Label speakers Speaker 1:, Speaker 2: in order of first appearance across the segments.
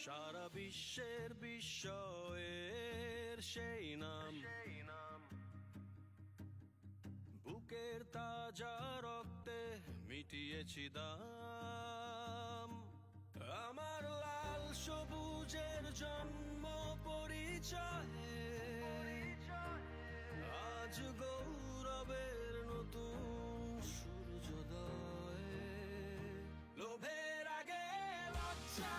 Speaker 1: সারা বিশ্বের বিস্ময়ের সেই নাম, বুকের তাজা রক্তে মিটিয়েছি দাম। আমার লাল সবুজের জন্ম পরিচয়ে আজ গৌরবের নতুন সূর্যোদয়। লোভের আগে লজ্জা,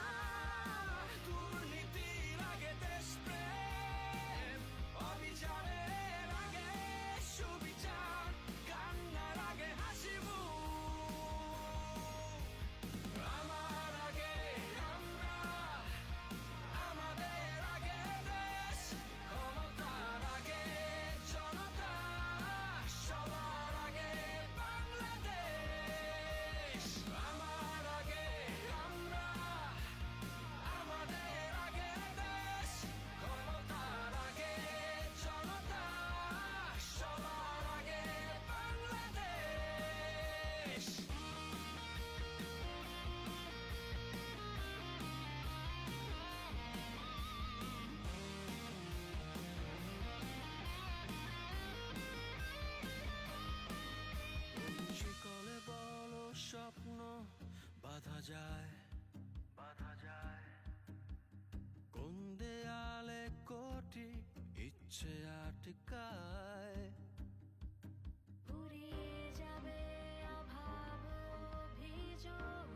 Speaker 1: দুর্নীতির আগে দেশপ্রেম, অবিচারের আগে সুবিচার, কান্নার আগে হাসি মুখ। আমার আগে আমরা, আমাদের আগে দেশ, ক্ষমতার আগে জনতা, সবার আগে বাংলাদেশ। আমার আগে আমরা, আমাদের আগে দেশ, ক্ষমতার আগে জনতা, সবার আগে বাংলাদেশ। শিকলে বলো স্বপ্ন বাঁধা যায়, কোন দেয়ালে কোটি ইচ্ছে আটকায়।
Speaker 2: ফুরিয়ে যাবে অভাব অভিযোগ,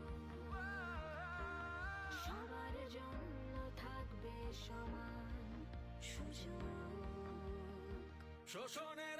Speaker 2: সবার জন্য থাকবে সমান সুযোগ।
Speaker 1: শোষণের